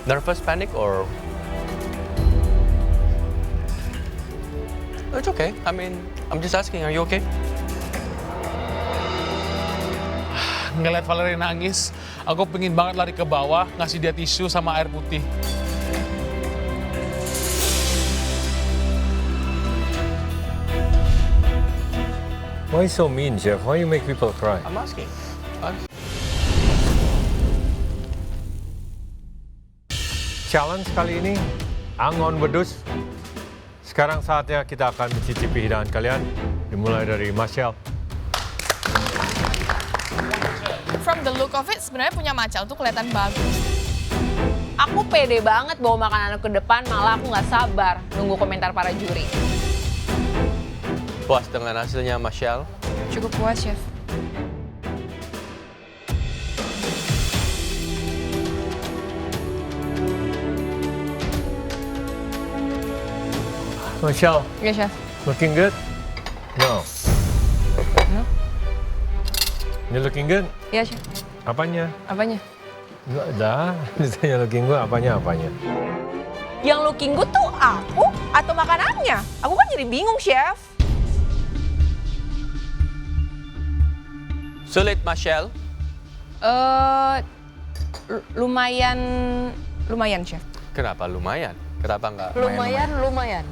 Nervous, panic, or? It's okay. I mean, I'm just asking, are you okay? Ngeliat Valerie nangis, aku pengen banget lari ke bawah, ngasih dia tisu sama air putih. Why so mean, Chef? Why you make people cry? I'm asking. Challenge kali ini, Angon Wedus. Sekarang saatnya kita akan mencicipi hidangan kalian. Dimulai dari Marshall. From the look of it, sebenarnya punya Marshall tuh kelihatan bagus. Aku pede banget bawa makanan ke depan, malah aku nggak sabar nunggu komentar para juri. Puas dengan hasilnya, Marshall? Cukup puas, Chef. Marshall, Oke, Chef. looking good? No. No? You looking good? Iya, Chef. Apanya? Apanya? Enggak ada. Ditanya looking good, apanya? Yang looking good tuh aku atau makanannya? Aku kan jadi bingung, Chef. Sulit, Marshall? Lumayan, Chef. Kenapa lumayan? Kenapa nggak Lumayan.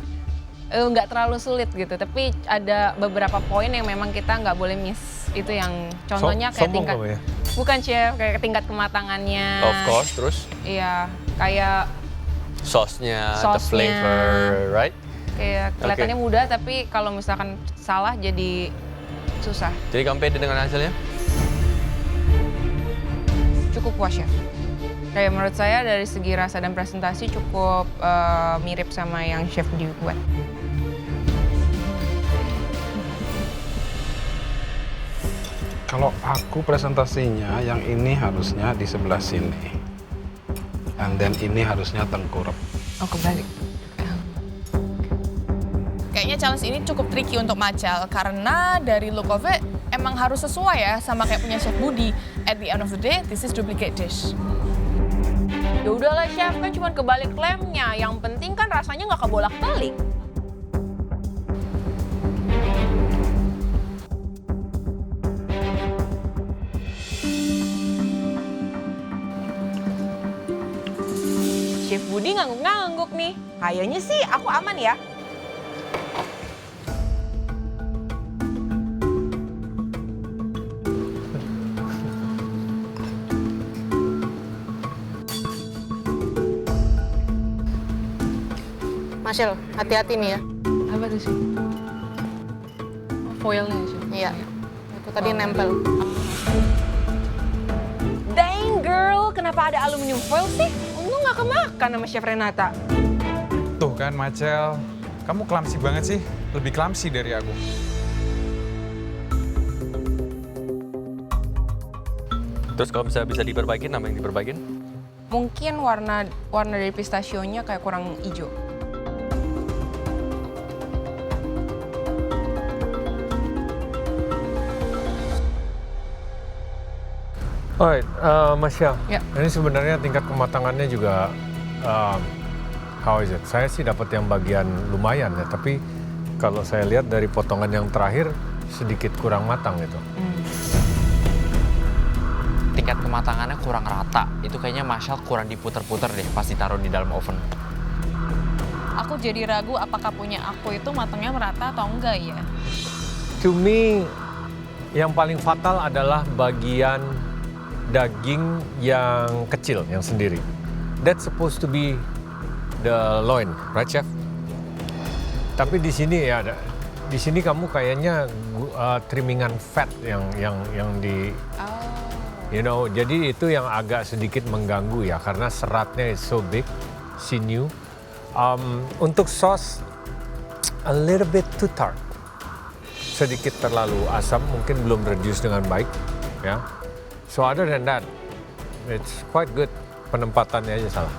Nggak terlalu sulit gitu, tapi ada beberapa poin yang memang kita nggak boleh miss. Itu yang contohnya kayak sombong tingkat, kamu ya? bukan Chef, kayak tingkat kematangannya. Of course, terus Iya, kayak sauce-nya, the Sauce-nya. flavor, right? kelihatannya mudah, tapi kalau misalkan salah jadi susah. Jadi kamu pede dengan hasilnya? Cukup puas, Chef. Kayak menurut saya dari segi rasa dan presentasi cukup mirip sama yang Chef dibuat. Kalau aku presentasinya, yang ini harusnya di sebelah sini. And then ini harusnya tengkurap. Oh, kebalik. Kayaknya challenge ini cukup tricky untuk Marshall karena dari look of it emang harus sesuai ya sama kayak punya Chef Budi. At the end of the day, this is duplicate dish. Ya udahlah Chef, kan cuma kebalik lemnya. Yang penting kan rasanya nggak kebolak-balik. Chef Budi ngangguk-ngangguk nih. Kayaknya sih aku aman ya. Marshall, hati-hati nih ya. Apa tuh sih? Foilnya sih. Iya, itu tadi nempel. Dang girl, kenapa ada aluminium foil sih? Untung nggak kemakan sama Chef Renata. Tuh kan, Marshall. Kamu clumsy banget sih. Lebih clumsy dari aku. Terus kalau misalnya bisa diperbaikin, apa yang diperbaikin? Mungkin warna dari pistachio-nya kayak kurang hijau. Alright, Marshall. Ya. Ini sebenarnya tingkat kematangannya juga, how is it? Saya sih dapat yang bagian lumayan ya, tapi kalau saya lihat dari potongan yang terakhir sedikit kurang matang gitu. Tingkat kematangannya kurang rata. Itu kayaknya Marshall kurang diputer-puter deh pas ditaruh di dalam oven. Aku jadi ragu apakah punya aku itu matangnya merata atau enggak ya. To me, yang paling fatal adalah bagian daging yang kecil, yang sendiri. That's supposed to be the loin, right, Chef? Tapi di sini ya, di sini kamu kayaknya trimmingan fat yang di, you know, jadi itu yang agak sedikit mengganggu ya, karena seratnya is so big, sinew. Untuk sauce, a little bit too tart. Sedikit terlalu asam, mungkin belum reduce dengan baik, ya. So other than that, it's quite good. Penempatannya aja salah.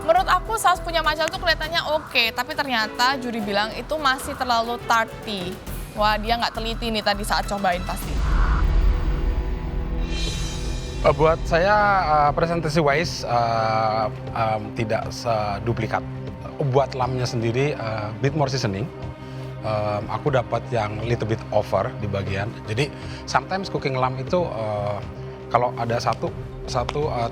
Menurut aku saus punya Marshall tuh kelihatannya oke, tapi ternyata juri bilang itu masih terlalu tarty. Wah, dia nggak teliti nih tadi saat cobain pasti. Buat saya presentasi wise tidak seduplikat. Buat lamnya sendiri bit more seasoning. Aku dapat yang little bit over di bagian. Jadi sometimes cooking lamb itu kalau ada satu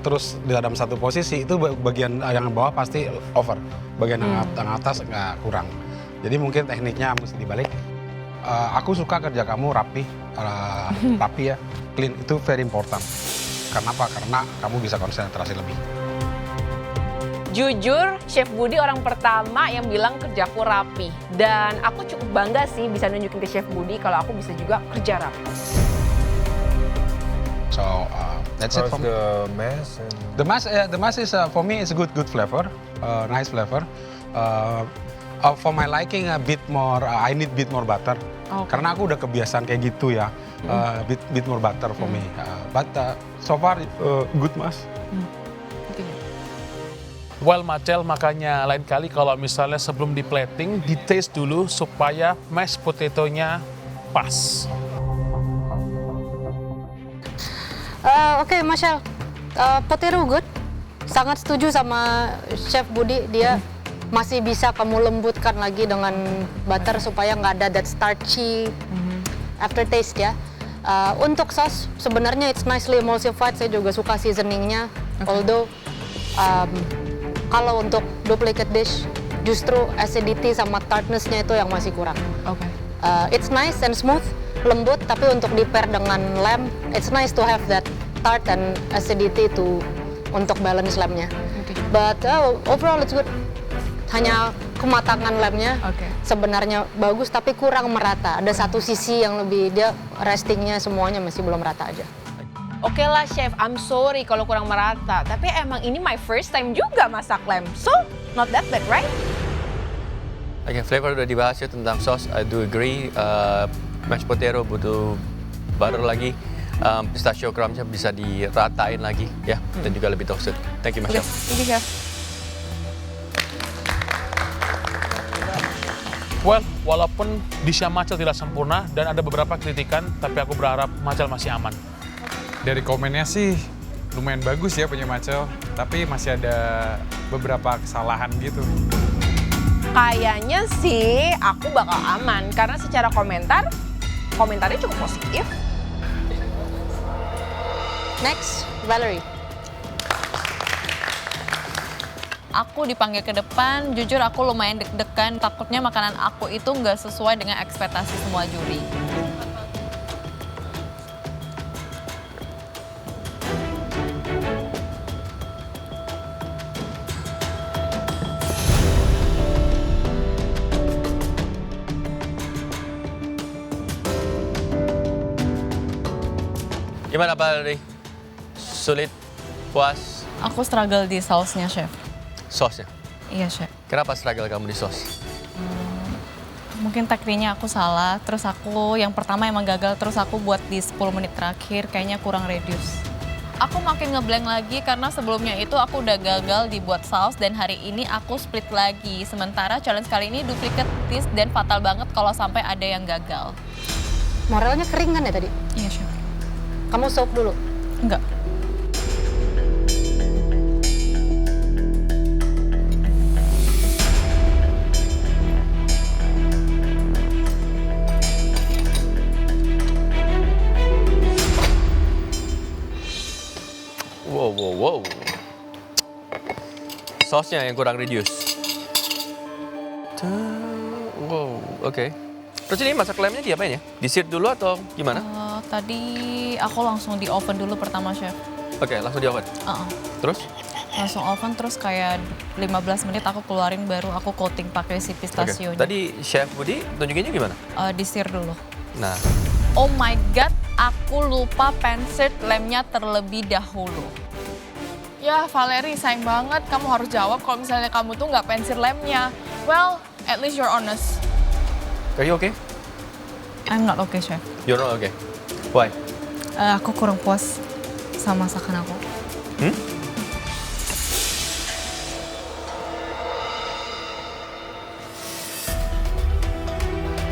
terus di dalam satu posisi itu bagian yang bawah pasti over. Bagian yang atas nggak kurang. Jadi mungkin tekniknya mesti dibalik. Aku suka kerja kamu rapi ya, clean, itu very important. Kenapa? Karena kamu bisa konsentrasi lebih. Jujur, Chef Budi orang pertama yang bilang kerjaku rapi. Dan aku cukup bangga sih bisa nunjukin ke Chef Budi kalau aku bisa juga kerja rapi. So that's it How's for me. the mass? The mass is for me is a good flavor, nice flavor. For my liking a bit more, I need bit more butter. Okay. Karena aku udah kebiasaan kayak gitu ya, bit more butter for me. But so far good mas. Well, Machel, makanya lain kali kalau misalnya sebelum di plating, di taste dulu supaya mashed potato-nya pas. Oke, Marshall. Potato good. Sangat setuju sama Chef Budi. Dia masih bisa kamu lembutkan lagi dengan butter supaya nggak ada that starchy aftertaste ya. Untuk sauce, sebenarnya it's nicely emulsified. Saya juga suka seasoningnya. Although kalau untuk duplicate dish, justru acidity sama tartness-nya itu yang masih kurang. Oke. It's nice and smooth, lembut, tapi untuk di-pair dengan lamb, it's nice to have that tart and acidity untuk balance lamb-nya. Okay. But overall it's good. Hanya kematangan lamb-nya sebenarnya bagus, tapi kurang merata. Ada satu sisi yang lebih, dia restingnya semuanya masih belum rata aja. Oke lah Chef, I'm sorry kalau kurang merata. Tapi emang ini my first time juga masak lamb. So, not that bad, right? Oke, flavor udah dibahas ya tentang sauce. I do agree. Mashed potato butuh butter lagi. Pistachio crumbs-nya bisa diratain lagi ya, dan juga lebih toasted. Thank you, Mas Chef. Thank you, Chef. Well, walaupun dishnya Machel tidak sempurna dan ada beberapa kritikan, tapi aku berharap Machel masih aman. Dari komennya sih lumayan bagus ya punya Machel, tapi masih ada beberapa kesalahan gitu. Kayaknya sih aku bakal aman karena secara komentarnya cukup positif. Next, Valerie. Aku dipanggil ke depan, jujur aku lumayan deg-degan. Takutnya makanan aku itu nggak sesuai dengan ekspektasi semua juri. Gimana Pak Ri? Sulit? Puas? Aku struggle di sausnya, Chef. Sauce-nya? Iya, Chef. Kenapa struggle kamu di sauce? Mungkin tekniknya aku salah, terus aku yang pertama emang gagal, terus aku buat di 10 menit terakhir, kayaknya kurang reduce. Aku makin ngeblank lagi karena sebelumnya itu aku udah gagal dibuat saus dan hari ini aku split lagi. Sementara challenge kali ini duplicate this dan fatal banget kalau sampai ada yang gagal. Morelnya kering kan ya tadi? Iya, Chef. Kamu soak dulu? Enggak. Wow. Sausnya yang kurang reduce. Wow, oke. Terus ini masak lamb-nya diapain ya? Di-sear dulu atau gimana? Tadi aku langsung di oven dulu pertama, Chef. Oke, langsung di oven. Terus? Langsung oven, terus kayak 15 menit aku keluarin baru aku coating pakai si pistachio-nya. Tadi Chef Budi tunjukinnya gimana? Di-sear dulu. Nah, Oh my God, aku lupa pan-seared lamb-nya terlebih dahulu. Ya Valerie, sayang banget kamu harus jawab kalau misalnya kamu tuh nggak pan-seared lamb-nya. Well, at least you're honest. are you okay? I'm not okay, Chef. You're not okay. Why? Aku kurang puas sama masakan aku.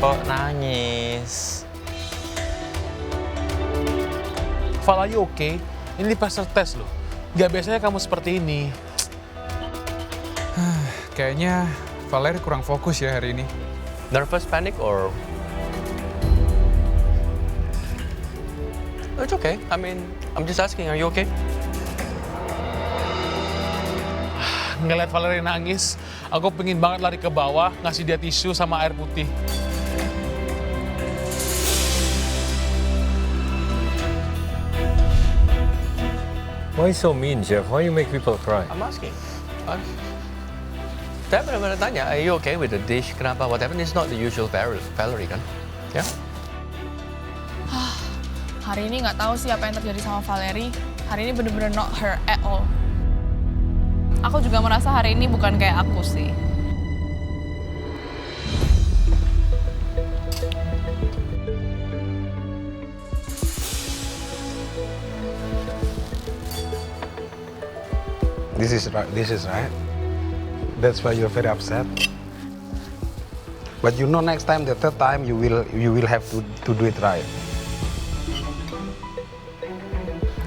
Kok nangis? Val, are you okay? Ini peserta tes loh. Gak biasanya kamu seperti ini. Kayaknya Valerie kurang fokus ya hari ini. Nervous, panic, or? It's okay. I mean, I'm just asking, are you okay? Ngeliat Valerie nangis, aku pengen banget lari ke bawah, ngasih dia tisu sama air putih. Why so mean, Chef? Why you make people cry? I'm asking. Saya benar-benar tanya, are you okay with the dish? Kenapa? What happened is not the usual Valerie kan? Ya? Hari ini nggak tahu sih apa yang terjadi sama Valerie. Hari ini bener-bener not her at all. Aku juga merasa hari ini bukan kayak aku sih. This is right. That's why you're very upset. But you know next time, the third time, you will have to do it right.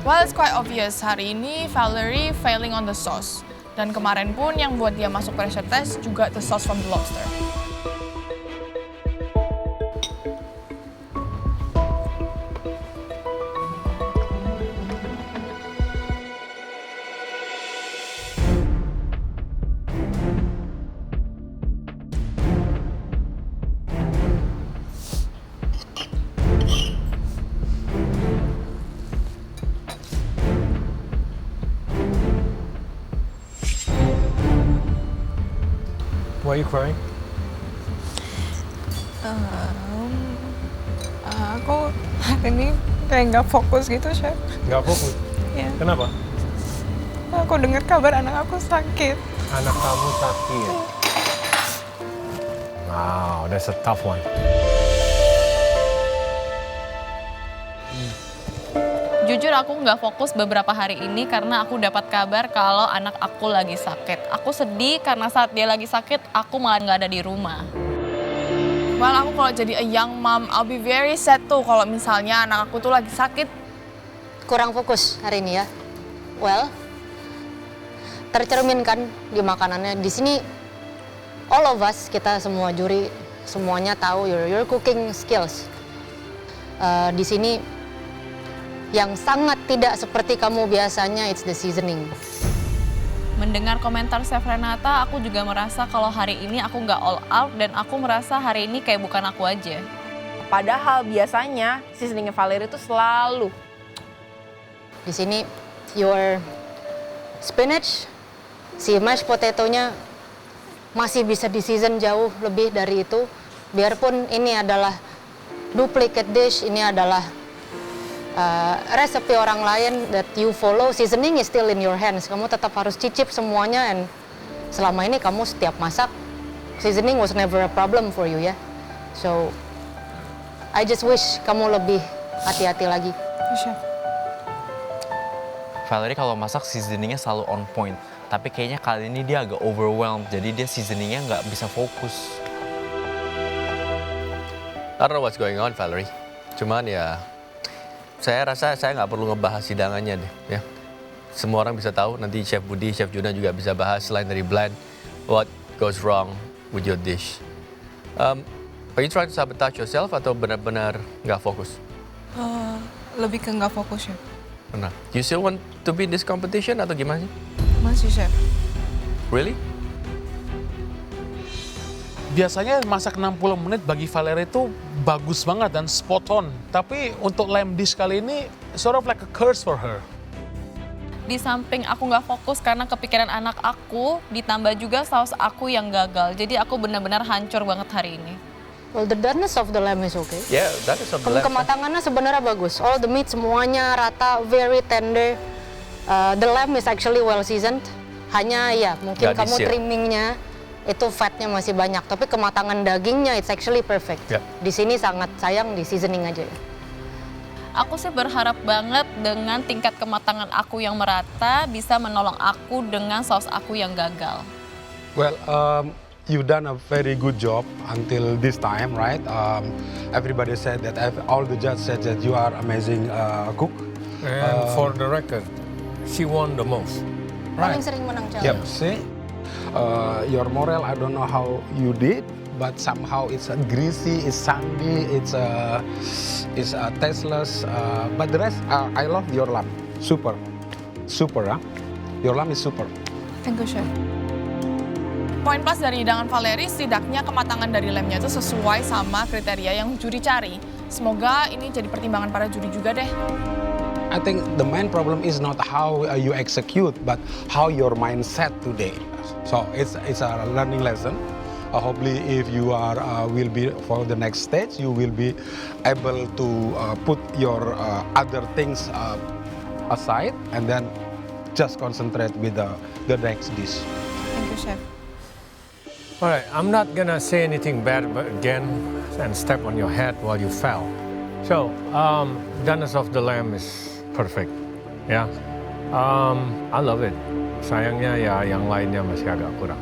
Well, it's quite obvious. Hari ini Valerie failing on the sauce. Dan kemarin pun yang buat dia masuk pressure test juga the sauce from the lobster. Why are you crying? Aku hari ini kayak nggak fokus gitu, Chef. Nggak fokus? Iya. Kenapa? Aku dengar kabar anak aku sakit. Anak kamu sakit. Wow, that's a tough one. Jujur aku nggak fokus beberapa hari ini karena aku dapat kabar kalau anak aku lagi sakit. Aku sedih karena saat dia lagi sakit, aku malah nggak ada di rumah. Well, aku kalau jadi a young mom, I'll be very sad tuh kalau misalnya anak aku tuh lagi sakit. Kurang fokus hari ini ya. Well, tercerminkan di makanannya. Di sini, all of us, kita semua juri, semuanya tahu your cooking skills. Di sini, yang sangat tidak seperti kamu biasanya, it's the seasoning. Mendengar komentar Chef Renata, aku juga merasa kalau hari ini aku nggak all out dan aku merasa hari ini kayak bukan aku aja. Padahal biasanya seasoningnya Valerie itu selalu. Di sini, your spinach, si mashed potato-nya masih bisa di season jauh lebih dari itu. Biarpun ini adalah duplicate dish, ini adalah resepi orang lain that you follow, seasoning is still in your hands. Kamu tetap harus cicip semuanya, and selama ini kamu setiap masak, seasoning was never a problem for you ya. So, I just wish kamu lebih hati-hati lagi. Chef. Valerie kalau masak seasoningnya selalu on point. Tapi kayaknya kali ini dia agak overwhelmed, jadi dia seasoningnya nggak bisa fokus. I don't know what's going on, Valerie. Cuman ya, saya rasa saya nggak perlu ngebahas hidangannya deh, ya. Semua orang bisa tahu, nanti Chef Budi, Chef Juna juga bisa bahas selain dari blend, what goes wrong with your dish. Are you trying to sabotage yourself atau benar-benar nggak fokus? Lebih ke nggak fokus, Chef. Benar. You still want to be in this competition atau gimana sih? Masih, Chef. Really? Biasanya masak 60 menit bagi Valerie itu bagus banget dan spot on. Tapi untuk lamb dish kali ini sort of like a curse for her. Di samping aku nggak fokus karena kepikiran anak aku, ditambah juga saus aku yang gagal. Jadi aku benar-benar hancur banget hari ini. Well, the doneness of the lamb is okay. Yeah, that is of the left. Kematangannya sebenarnya bagus. All the meat semuanya rata, very tender. The lamb is actually well seasoned. Hanya ya mungkin Gadis, kamu ya. trimmingnya itu fatnya masih banyak. Tapi kematangan dagingnya it's actually perfect. Yep. Di sini sangat sayang di seasoning aja ya. Aku sih berharap banget dengan tingkat kematangan aku yang merata bisa menolong aku dengan saus aku yang gagal. Well, you've done a very good job until this time, right? Everybody said that, all the judges said that you are amazing cook. And for the record, she won the most. Paling sering menang Chal. Yep, see? Your morale, I don't know how you did, but somehow it's greasy, it's sandy, it's tasteless. But the rest, I love your lamb. Super. Super, huh? Your lamb is super. Thank you, Chef. Poin plus dari hidangan Valerie, setidaknya kematangan dari lemnya itu sesuai sama kriteria yang juri cari. Semoga ini jadi pertimbangan para juri juga deh. I think the main problem is not how you execute, but how your mindset today. So it's a learning lesson. Hopefully, if you are will be for the next stage, you will be able to put your other things aside and then just concentrate with the next dish. Thank you, Chef. All right, I'm not gonna say anything bad again and step on your head while you fell. So, doneness of the lamb is perfect. Yeah, I love it. Sayangnya ya yang lainnya masih agak kurang.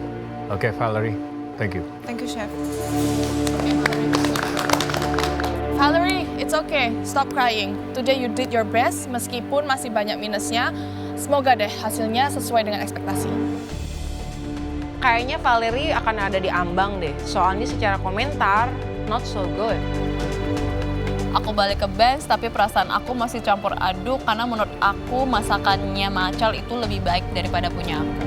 Okay, Valerie, thank you. Thank you, Chef. Valerie, it's okay. Stop crying. Today you did your best, meskipun masih banyak minusnya. Semoga deh hasilnya sesuai dengan ekspektasi. Kayaknya Valerie akan ada di ambang deh. Soalnya secara komentar, not so good. Aku balik ke bench, tapi perasaan aku masih campur aduk karena menurut aku masakannya Machal itu lebih baik daripada punya aku.